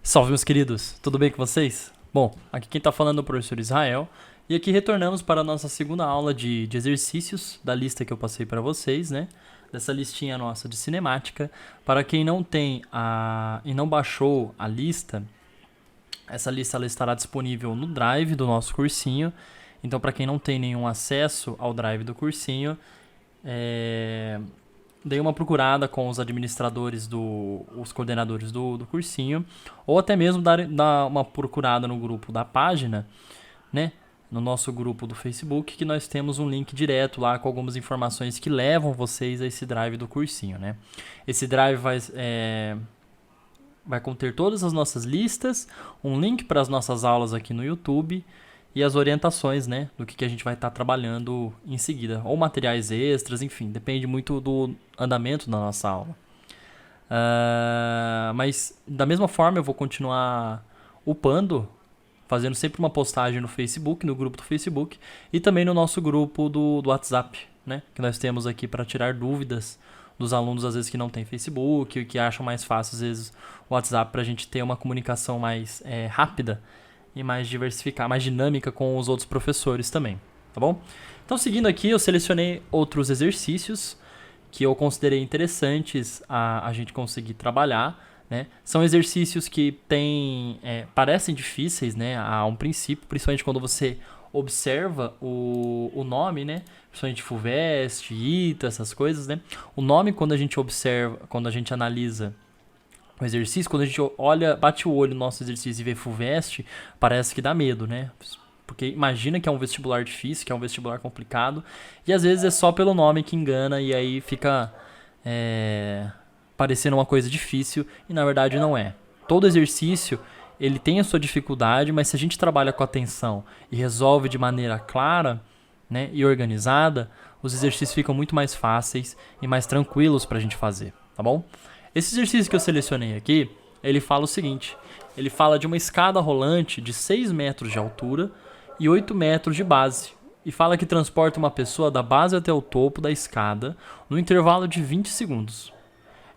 Salve, meus queridos, tudo bem com vocês? Bom, aqui quem está falando é o professor Israel, e aqui retornamos para a nossa segunda aula de exercícios da lista que eu passei para vocês, né? Dessa listinha nossa de cinemática. Para quem não tem e não baixou a lista, essa lista ela estará disponível no Drive do nosso cursinho. Então, para quem não tem nenhum acesso ao Drive do cursinho, dei uma procurada com os administradores, os coordenadores do cursinho, ou até mesmo dar uma procurada no grupo da página, né? No nosso grupo do Facebook, que nós temos um link direto lá com algumas informações que levam vocês a esse drive do cursinho, né? Esse drive vai conter todas as nossas listas, um link para as nossas aulas aqui no YouTube e as orientações, né, do que a gente vai estar trabalhando em seguida, ou materiais extras, enfim, depende muito do andamento da nossa aula. Mas da mesma forma eu vou continuar upando, fazendo sempre uma postagem no Facebook, no grupo do Facebook, e também no nosso grupo do WhatsApp, né, que nós temos aqui para tirar dúvidas dos alunos, às vezes, que não tem Facebook, que acham mais fácil, às vezes, o WhatsApp, para a gente ter uma comunicação mais rápida e mais diversificada, mais dinâmica com os outros professores também, tá bom? Então, seguindo aqui, eu selecionei outros exercícios que eu considerei interessantes a gente conseguir trabalhar, né? São exercícios que parecem difíceis, né, a um princípio, principalmente quando você observa o nome, né? Principalmente FUVEST, ITA, essas coisas, né? O nome, quando a gente observa, quando a gente analisa o exercício, quando a gente olha, bate o olho no nosso exercício e vê FUVEST, parece que dá medo, né? Porque imagina que é um vestibular difícil, que é um vestibular complicado, e às vezes é só pelo nome que engana, e aí fica parecendo uma coisa difícil, e na verdade não é. Todo exercício, ele tem a sua dificuldade, mas se a gente trabalha com atenção e resolve de maneira clara, né, e organizada, os exercícios ficam muito mais fáceis e mais tranquilos para a gente fazer, tá bom? Esse exercício que eu selecionei aqui, ele fala o seguinte: ele fala de uma escada rolante de 6 metros de altura e 8 metros de base, e fala que transporta uma pessoa da base até o topo da escada no intervalo de 20 segundos.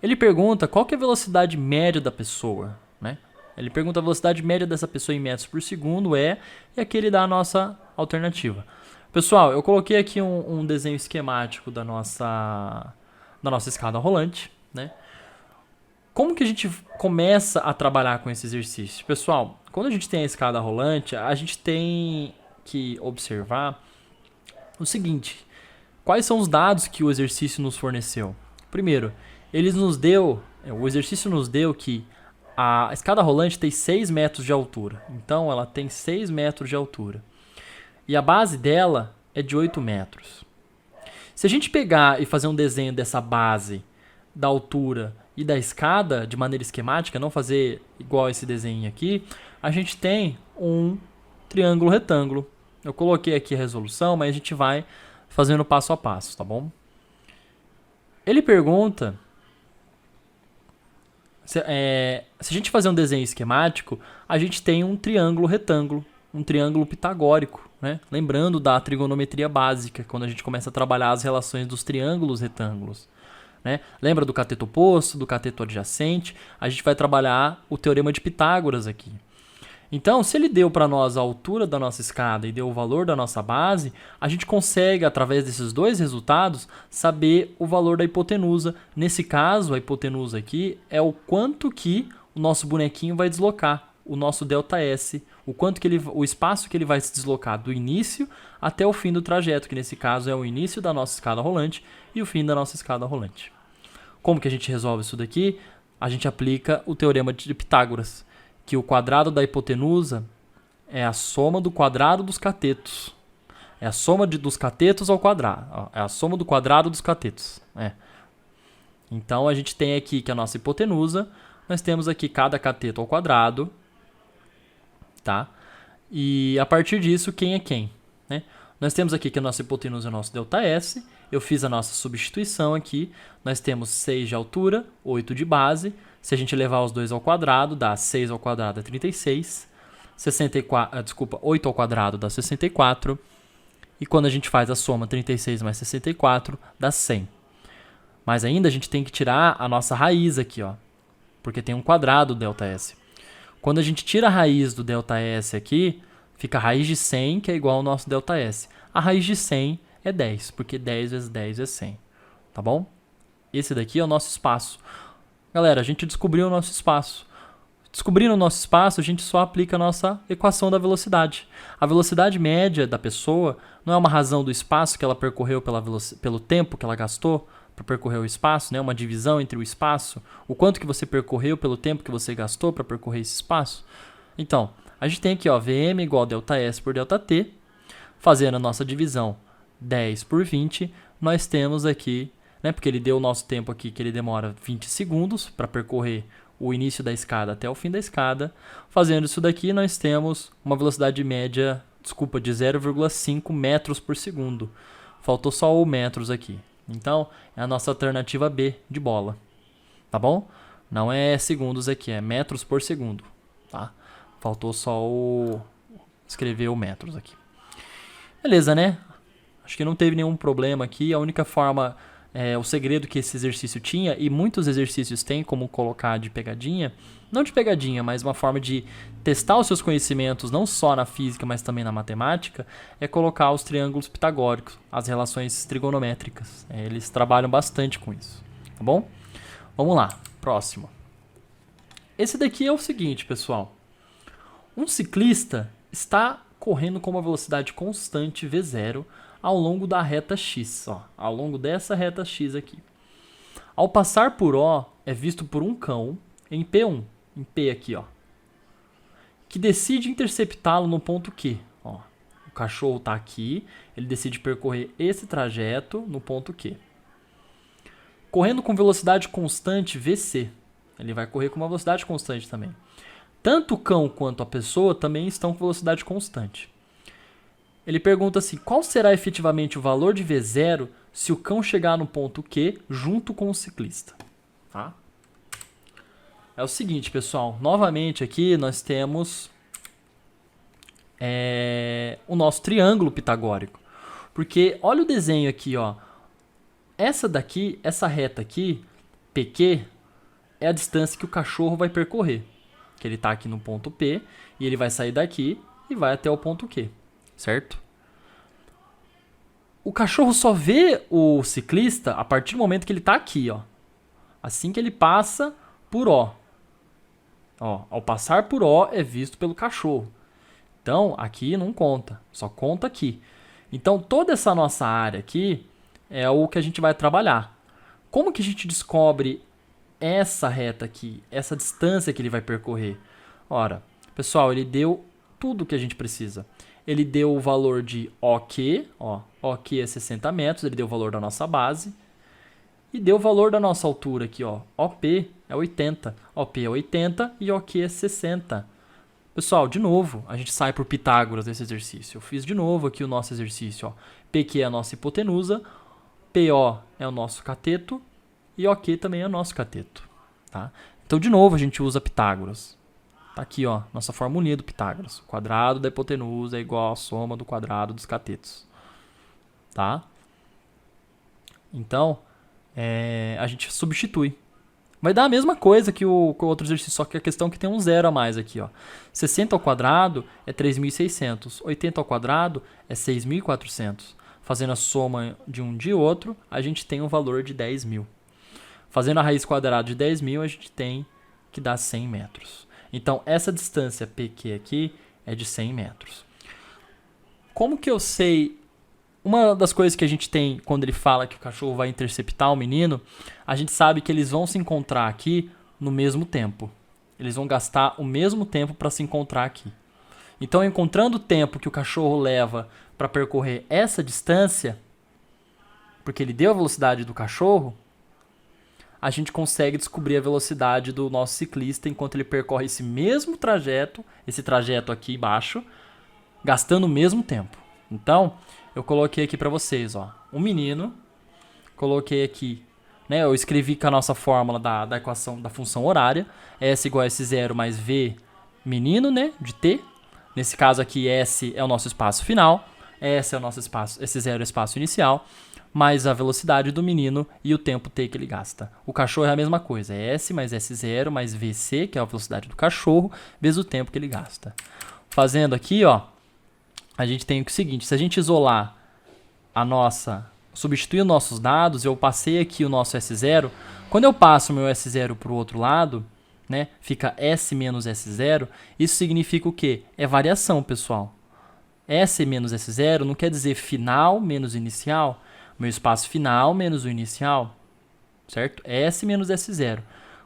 Ele pergunta qual que é a velocidade média da pessoa, né? Ele pergunta a velocidade média dessa pessoa em metros por segundo e aqui ele dá a nossa alternativa. Pessoal, eu coloquei aqui um desenho esquemático da nossa escada rolante, né? Como que a gente começa a trabalhar com esse exercício? Pessoal, quando a gente tem a escada rolante, a gente tem que observar o seguinte: quais são os dados que o exercício nos forneceu? Primeiro, o exercício nos deu que a escada rolante tem 6 metros de altura. Então, ela tem 6 metros de altura. E a base dela é de 8 metros. Se a gente pegar e fazer um desenho dessa base, da altura e da escada de maneira esquemática, não fazer igual esse desenho aqui, a gente tem um triângulo retângulo. Eu coloquei aqui a resolução, mas a gente vai fazendo passo a passo, tá bom? Ele pergunta se a gente fazer um desenho esquemático, a gente tem um triângulo retângulo, um triângulo pitagórico, né? Lembrando da trigonometria básica, quando a gente começa a trabalhar as relações dos triângulos retângulos, né? Lembra do cateto oposto, do cateto adjacente? A gente vai trabalhar o teorema de Pitágoras aqui. Então, se ele deu para nós a altura da nossa escada e deu o valor da nossa base, a gente consegue, através desses dois resultados, saber o valor da hipotenusa. Nesse caso, a hipotenusa aqui é o quanto que o nosso bonequinho vai deslocar, o nosso ΔS, o espaço que ele vai se deslocar do início até o fim do trajeto, que nesse caso é o início da nossa escada rolante e o fim da nossa escada rolante. Como que a gente resolve isso daqui? A gente aplica o teorema de Pitágoras, que o quadrado da hipotenusa é a soma do quadrado dos catetos. É a soma dos catetos ao quadrado. É a soma do quadrado dos catetos. Então, a gente tem aqui que a nossa hipotenusa, nós temos aqui cada cateto ao quadrado, tá? E a partir disso, quem é quem, né? Nós temos aqui que a nossa hipotenusa é o nosso ΔS. Eu fiz a nossa substituição aqui. Nós temos 6 de altura, 8 de base. Se a gente levar os dois ao quadrado, dá 6 ao quadrado é 36. 8 ao quadrado dá 64. E quando a gente faz a soma 36 mais 64, dá 100. Mas ainda a gente tem que tirar a nossa raiz aqui, ó, porque tem um quadrado ΔS. Quando a gente tira a raiz do ΔS aqui, fica a raiz de 100, que é igual ao nosso ΔS. A raiz de 100 é 10, porque 10 vezes 10 é 100. Tá bom? Esse daqui é o nosso espaço. Galera, a gente descobriu o nosso espaço. Descobrindo o nosso espaço, a gente só aplica a nossa equação da velocidade. A velocidade média da pessoa não é uma razão do espaço que ela percorreu pelo tempo que ela gastou para percorrer o espaço, né? Uma divisão entre o espaço, o quanto que você percorreu pelo tempo que você gastou para percorrer esse espaço. Então, a gente tem aqui, ó, Vm igual a ΔS por ΔT. Fazendo a nossa divisão 10 por 20, nós temos aqui, né, porque ele deu o nosso tempo aqui, que ele demora 20 segundos para percorrer o início da escada até o fim da escada. Fazendo isso daqui, nós temos uma velocidade média, de 0,5 metros por segundo. Faltou só o metros aqui. Então, é a nossa alternativa B de bola. Tá bom? Não é segundos aqui, é metros por segundo. Tá? Faltou só escrever o metros aqui. Beleza, né? Acho que não teve nenhum problema aqui. A única forma, o segredo que esse exercício tinha, e muitos exercícios têm como colocar de pegadinha, não de pegadinha, mas uma forma de testar os seus conhecimentos, não só na física, mas também na matemática, é colocar os triângulos pitagóricos, as relações trigonométricas. Eles trabalham bastante com isso, tá bom? Vamos lá, próximo. Esse daqui é o seguinte, pessoal. Um ciclista está correndo com uma velocidade constante V0 ao longo da reta X, ó, ao longo dessa reta X aqui. Ao passar por O, é visto por um cão em P1, em P aqui, ó, que decide interceptá-lo no ponto Q. Ó, o cachorro está aqui, ele decide percorrer esse trajeto no ponto Q. Correndo com velocidade constante VC, ele vai correr com uma velocidade constante também. Tanto o cão quanto a pessoa também estão com velocidade constante. Ele pergunta assim, qual será efetivamente o valor de V0 se o cão chegar no ponto Q junto com o ciclista? Tá? É o seguinte, pessoal. Novamente aqui nós temos o nosso triângulo pitagórico. Porque olha o desenho aqui, ó. Essa reta aqui, PQ, é a distância que o cachorro vai percorrer. Que ele está aqui no ponto P e ele vai sair daqui e vai até o ponto Q, certo? O cachorro só vê o ciclista a partir do momento que ele está aqui, ó. Assim que ele passa por O. Ó, ao passar por O é visto pelo cachorro. Então, aqui não conta, só conta aqui. Então, toda essa nossa área aqui é o que a gente vai trabalhar. Como que a gente descobre essa reta aqui, essa distância que ele vai percorrer? Ora, pessoal, ele deu tudo o que a gente precisa. Ele deu o valor de OQ, ó, OQ é 60 metros, ele deu o valor da nossa base. E deu o valor da nossa altura aqui, ó, OP é 80, OP é 80 e OQ é 60. Pessoal, de novo, a gente sai por Pitágoras desse exercício. Eu fiz de novo aqui o nosso exercício, ó. PQ é a nossa hipotenusa, PO é o nosso cateto, e OQ também é o nosso cateto, tá? Então, de novo, a gente usa Pitágoras. Tá aqui, ó, nossa formulinha do Pitágoras. O quadrado da hipotenusa é igual à soma do quadrado dos catetos, tá? Então, a gente substitui. Vai dar a mesma coisa que o outro exercício, só que a questão é que tem um zero a mais aqui, ó. 60 ao quadrado é 3.600, 80 ao quadrado é 6.400. Fazendo a soma de um de outro, a gente tem um valor de 10.000. Fazendo a raiz quadrada de 10.000, a gente tem que dar 100 metros. Então, essa distância PQ aqui é de 100 metros. Como que eu sei? Uma das coisas que a gente tem quando ele fala que o cachorro vai interceptar o menino, a gente sabe que eles vão se encontrar aqui no mesmo tempo. Eles vão gastar o mesmo tempo para se encontrar aqui. Então, encontrando o tempo que o cachorro leva para percorrer essa distância, porque ele deu a velocidade do cachorro, a gente consegue descobrir a velocidade do nosso ciclista enquanto ele percorre esse mesmo trajeto, esse trajeto aqui embaixo, gastando o mesmo tempo. Então, eu coloquei aqui para vocês, ó, um menino, coloquei aqui, né, eu escrevi com a nossa fórmula da equação da função horária, S igual a S0 mais V menino, né, de T. Nesse caso aqui, S é o nosso espaço final, S é o nosso espaço, S0 é o espaço inicial. mais a velocidade do menino e o tempo t que ele gasta. O cachorro é a mesma coisa, é S mais S0 mais VC, que é a velocidade do cachorro, vezes o tempo que ele gasta. Fazendo aqui, ó, a gente tem o seguinte, se a gente isolar substituir os nossos dados, eu passei aqui o nosso S0, quando eu passo o meu S0 para o outro lado, né, fica S menos S0, isso significa o quê? É variação, pessoal. S menos S0 não quer dizer final menos inicial, meu espaço final menos o inicial, certo? S menos S0.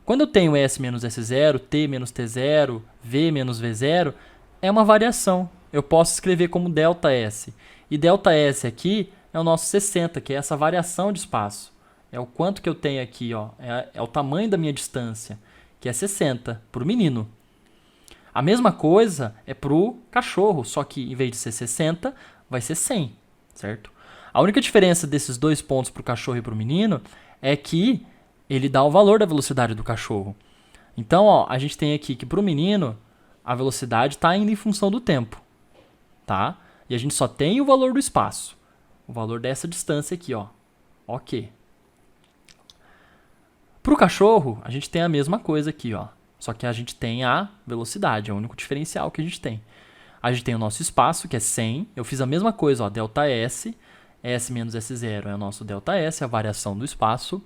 Quando eu tenho S menos S0, T menos T0, V menos V0, é uma variação. Eu posso escrever como ΔS. E ΔS aqui é o nosso 60, que é essa variação de espaço. É o quanto que eu tenho aqui, ó. É o tamanho da minha distância, que é 60, para o menino. A mesma coisa é para o cachorro, só que em vez de ser 60, vai ser 100, certo? A única diferença desses dois pontos para o cachorro e para o menino é que ele dá o valor da velocidade do cachorro. Então, ó, a gente tem aqui que para o menino, a velocidade está indo em função do tempo, tá? E a gente só tem o valor do espaço, o valor dessa distância aqui, ó. Ok. Para o cachorro, a gente tem a mesma coisa aqui, ó. Só que a gente tem a velocidade, é o único diferencial que a gente tem. A gente tem o nosso espaço, que é 100. Eu fiz a mesma coisa, ó, ΔS. S menos S0 é o nosso ΔS, a variação do espaço.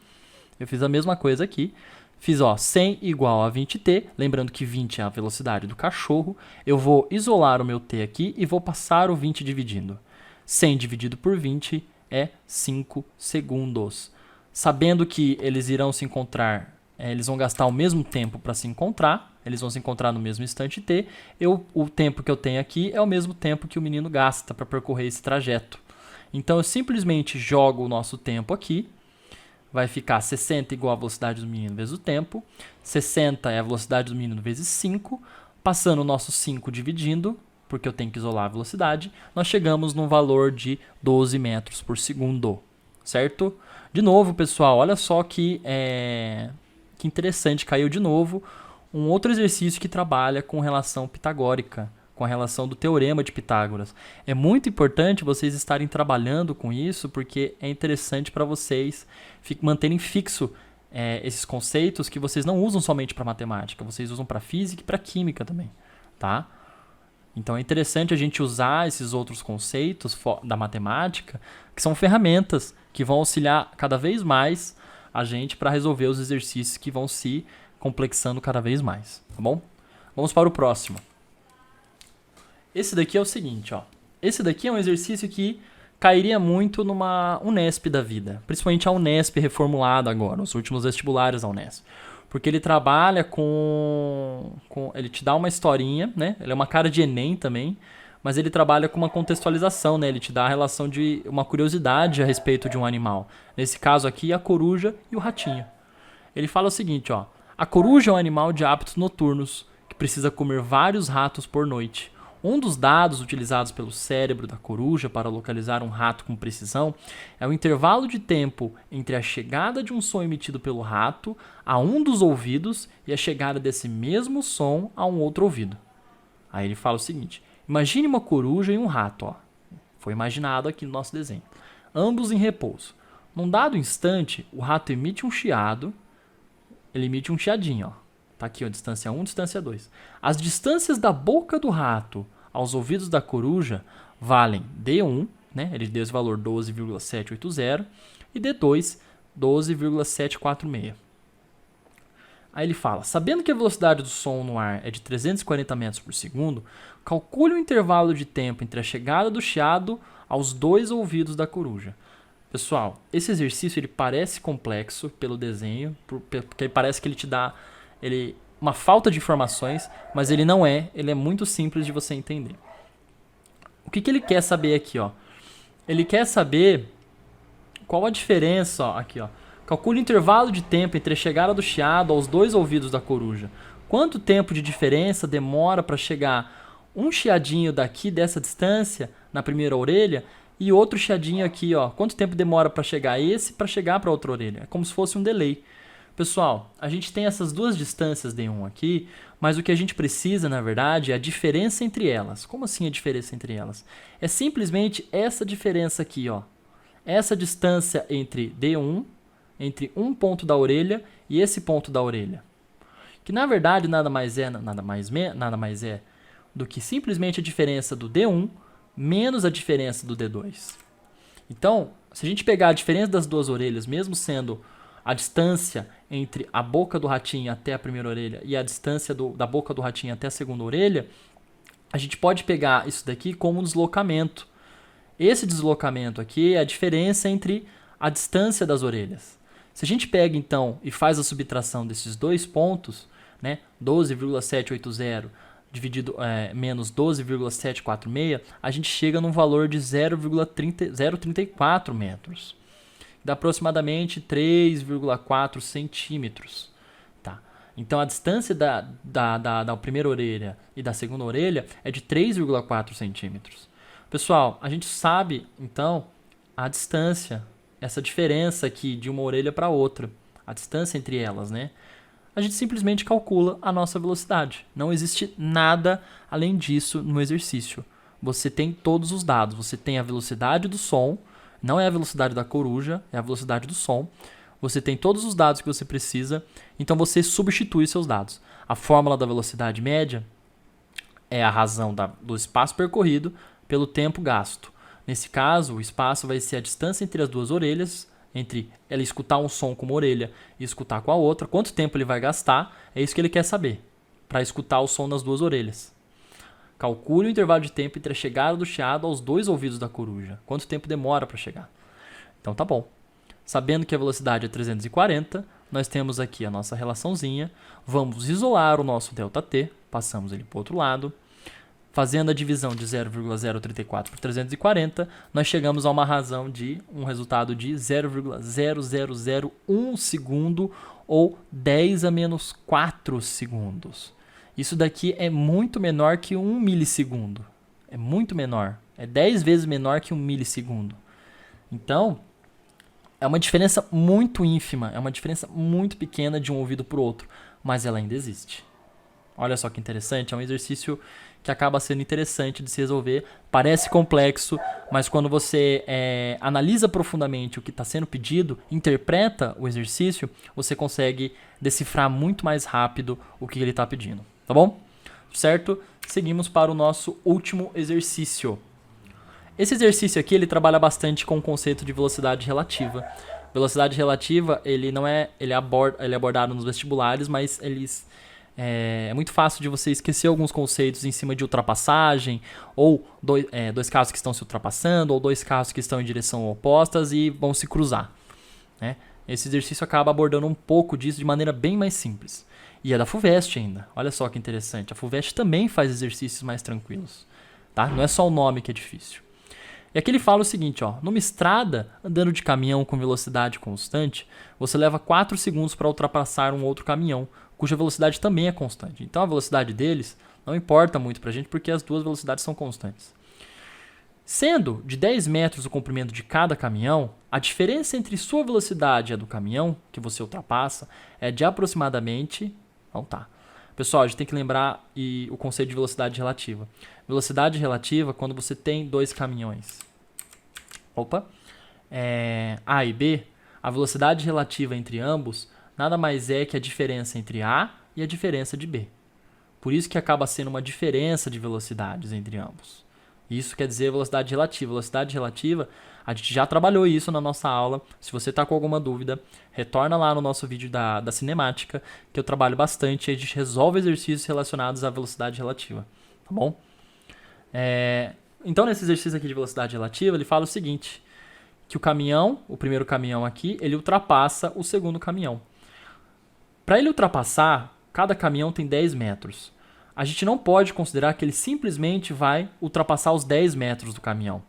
Eu fiz a mesma coisa aqui. Fiz, ó, 100 igual a 20t. Lembrando que 20 é a velocidade do cachorro. Eu vou isolar o meu t aqui e vou passar o 20 dividindo. 100 dividido por 20 é 5 segundos. Sabendo que eles irão se encontrar, eles vão gastar o mesmo tempo para se encontrar, eles vão se encontrar no mesmo instante t, o tempo que eu tenho aqui é o mesmo tempo que o menino gasta para percorrer esse trajeto. Então eu simplesmente jogo o nosso tempo aqui, vai ficar 60 igual a velocidade do menino vezes o tempo, 60 é a velocidade do menino vezes 5, passando o nosso 5 dividindo, porque eu tenho que isolar a velocidade, nós chegamos num valor de 12 metros por segundo, certo? De novo, pessoal, olha só que interessante, caiu de novo um outro exercício que trabalha com relação pitagórica, com a relação do teorema de Pitágoras. É muito importante vocês estarem trabalhando com isso, porque é interessante para vocês manterem fixo esses conceitos que vocês não usam somente para matemática, vocês usam para física e para química também, tá? Então é interessante a gente usar esses outros conceitos da matemática, que são ferramentas que vão auxiliar cada vez mais a gente para resolver os exercícios que vão se complexando cada vez mais, tá bom? Vamos para o próximo. Esse daqui é o seguinte, ó. Esse daqui é um exercício que cairia muito numa Unesp da vida, principalmente a Unesp reformulada agora, os últimos vestibulares da Unesp. Porque ele trabalha ele te dá uma historinha, né? Ele é uma cara de Enem também, mas ele trabalha com uma contextualização, né? Ele te dá a relação de uma curiosidade a respeito de um animal. Nesse caso aqui, a coruja e o ratinho. Ele fala o seguinte, ó. A coruja é um animal de hábitos noturnos, que precisa comer vários ratos por noite. Um dos dados utilizados pelo cérebro da coruja para localizar um rato com precisão é o intervalo de tempo entre a chegada de um som emitido pelo rato a um dos ouvidos e a chegada desse mesmo som a um outro ouvido. Aí ele fala o seguinte, imagine uma coruja e um rato, ó. Foi imaginado aqui no nosso desenho. Ambos em repouso. Num dado instante, o rato emite um chiado, ele emite um chiadinho, ó. Tá aqui, ó, distância 1, distância 2. As distâncias da boca do rato aos ouvidos da coruja valem D1, né? Ele deu esse valor 12,780, e D2, 12,746. Aí ele fala, sabendo que a velocidade do som no ar é de 340 metros por segundo, calcule o intervalo de tempo entre a chegada do chiado aos dois ouvidos da coruja. Pessoal, esse exercício ele parece complexo pelo desenho, porque parece que ele te dá uma falta de informações, mas ele não é, ele é muito simples de você entender. O que ele quer saber aqui, ó? Ele quer saber qual a diferença, ó, aqui, ó. Calcule o intervalo de tempo entre a chegada do chiado aos dois ouvidos da coruja. Quanto tempo de diferença demora para chegar um chiadinho daqui dessa distância na primeira orelha e outro chiadinho aqui, ó? Quanto tempo demora para chegar esse para chegar para outra orelha? É como se fosse um delay. Pessoal, a gente tem essas duas distâncias D1 aqui, mas o que a gente precisa, na verdade, é a diferença entre elas. Como assim a diferença entre elas? É simplesmente essa diferença aqui, ó. essa distância entre D1, entre um ponto da orelha e esse ponto da orelha. Que na verdade nada mais é do que simplesmente a diferença do D1 menos a diferença do D2. Então, se a gente pegar a diferença das duas orelhas, mesmo sendo a distância entre a boca do ratinho até a primeira orelha e a distância da boca do ratinho até a segunda orelha, a gente pode pegar isso daqui como um deslocamento. Esse deslocamento aqui é a diferença entre a distância das orelhas. Se a gente pega então e faz a subtração desses dois pontos, né, 12,780 dividido menos 12,746, a gente chega num valor de 0,34 metros. Dá aproximadamente 3,4 centímetros. Tá? Então a distância da primeira orelha e da segunda orelha é de 3,4 centímetros. Pessoal, a gente sabe então a distância, essa diferença aqui de uma orelha para outra, a distância entre elas, né? A gente simplesmente calcula a nossa velocidade. Não existe nada além disso no exercício. Você tem todos os dados. Você tem a velocidade do som, não é a velocidade da coruja, é a velocidade do som. Você tem todos os dados que você precisa, então você substitui seus dados. A fórmula da velocidade média é a razão do espaço percorrido pelo tempo gasto. Nesse caso, o espaço vai ser a distância entre as duas orelhas, entre ela escutar um som com uma orelha e escutar com a outra, quanto tempo ele vai gastar, é isso que ele quer saber, para escutar o som nas duas orelhas. Calcule o intervalo de tempo entre a chegada do chiado aos dois ouvidos da coruja. Quanto tempo demora para chegar? Então tá bom. Sabendo que a velocidade é 340, nós temos aqui a nossa relaçãozinha. Vamos isolar o nosso ΔT, passamos ele para o outro lado. Fazendo a divisão de 0,034 por 340, nós chegamos a uma razão de um resultado de 0,0001 segundo ou 10 a menos 4 segundos. Isso daqui é muito menor que 1 milissegundo. É muito menor. É 10 vezes menor que 1 milissegundo. Então, é uma diferença muito ínfima. É uma diferença muito pequena de um ouvido para o outro. Mas ela ainda existe. Olha só que interessante. É um exercício que acaba sendo interessante de se resolver. Parece complexo, mas quando você analisa profundamente o que está sendo pedido, interpreta o exercício, você consegue decifrar muito mais rápido o que ele está pedindo. Tá bom? Certo? Seguimos para o nosso último exercício. Esse exercício aqui ele trabalha bastante com o conceito de velocidade relativa. Velocidade relativa ele é abordado nos vestibulares, mas é muito fácil de você esquecer alguns conceitos em cima de ultrapassagem, ou dois carros que estão se ultrapassando, ou dois carros que estão em direção opostas e vão se cruzar. Né? Esse exercício acaba abordando um pouco disso de maneira bem mais simples. E é da FUVEST ainda. Olha só que interessante. A FUVEST também faz exercícios mais tranquilos. Tá? Não é só o nome que é difícil. E aqui ele fala o seguinte, ó, numa estrada, andando de caminhão com velocidade constante, você leva 4 segundos para ultrapassar um outro caminhão, cuja velocidade também é constante. Então a velocidade deles não importa muito para a gente, porque as duas velocidades são constantes. Sendo de 10 metros o comprimento de cada caminhão, a diferença entre sua velocidade e a do caminhão que você ultrapassa é de aproximadamente... Então tá. Pessoal, a gente tem que lembrar o conceito de velocidade relativa. Velocidade relativa quando você tem dois caminhões. A e B, a velocidade relativa entre ambos nada mais é que a diferença entre A e a diferença de B. Por isso que acaba sendo uma diferença de velocidades entre ambos. Isso quer dizer velocidade relativa. Velocidade relativa, a gente já trabalhou isso na nossa aula. Se você está com alguma dúvida, retorna lá no nosso vídeo da cinemática, que eu trabalho bastante. A gente resolve exercícios relacionados à velocidade relativa. Tá bom? Então, nesse exercício aqui de velocidade relativa, ele fala o seguinte, que o primeiro caminhão aqui, ele ultrapassa o segundo caminhão. Para ele ultrapassar, cada caminhão tem 10 metros. A gente não pode considerar que ele simplesmente vai ultrapassar os 10 metros do caminhão.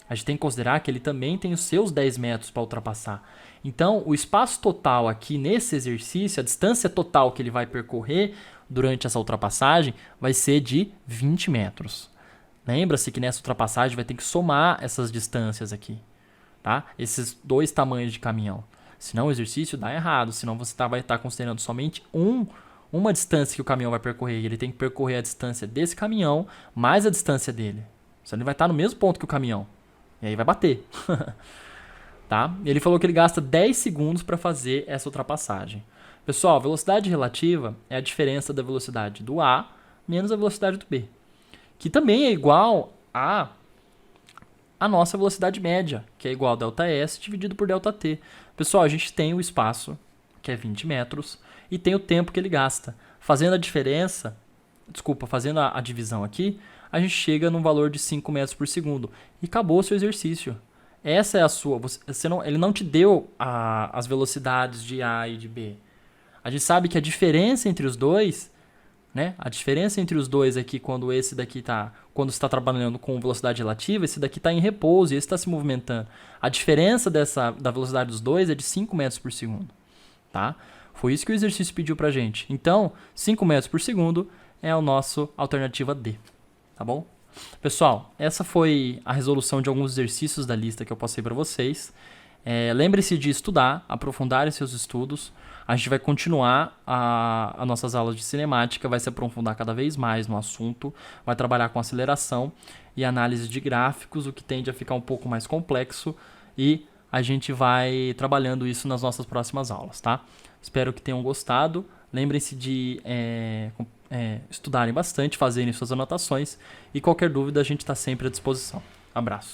A gente tem que considerar que ele também tem os seus 10 metros para ultrapassar. Então, o espaço total aqui nesse exercício, a distância total que ele vai percorrer durante essa ultrapassagem, vai ser de 20 metros. Lembra-se que nessa ultrapassagem vai ter que somar essas distâncias aqui. Tá? Esses dois tamanhos de caminhão. Senão o exercício dá errado. Senão você vai estar considerando somente uma distância que o caminhão vai percorrer. E ele tem que percorrer a distância desse caminhão mais a distância dele. Senão ele vai estar no mesmo ponto que o caminhão. E aí vai bater. tá? Ele falou que ele gasta 10 segundos para fazer essa ultrapassagem. Pessoal, velocidade relativa é a diferença da velocidade do A menos a velocidade do B, que também é igual a nossa velocidade média, que é igual a ΔS dividido por ΔT. Pessoal, a gente tem o espaço, que é 20 metros, e tem o tempo que ele gasta. Fazendo a diferença, fazendo a divisão aqui, a gente chega num valor de 5 metros por segundo. E acabou o seu exercício. Essa é a sua. Ele não te deu as velocidades de A e de B. A gente sabe que a diferença entre os dois, né? A diferença entre os dois aqui, quando esse daqui quando você está trabalhando com velocidade relativa, esse daqui está em repouso e esse está se movimentando. A diferença da velocidade dos dois é de 5 metros por segundo. Tá? Foi isso que o exercício pediu pra gente. Então, 5 metros por segundo é a nossa alternativa D. Tá bom? Pessoal, essa foi a resolução de alguns exercícios da lista que eu passei para vocês. Lembre-se de estudar, aprofundar em seus estudos. A gente vai continuar as nossas aulas de cinemática, vai se aprofundar cada vez mais no assunto, vai trabalhar com aceleração e análise de gráficos, o que tende a ficar um pouco mais complexo, e a gente vai trabalhando isso nas nossas próximas aulas, tá? Espero que tenham gostado. Lembrem-se de estudarem bastante, fazerem suas anotações, e qualquer dúvida a gente está sempre à disposição. Abraço.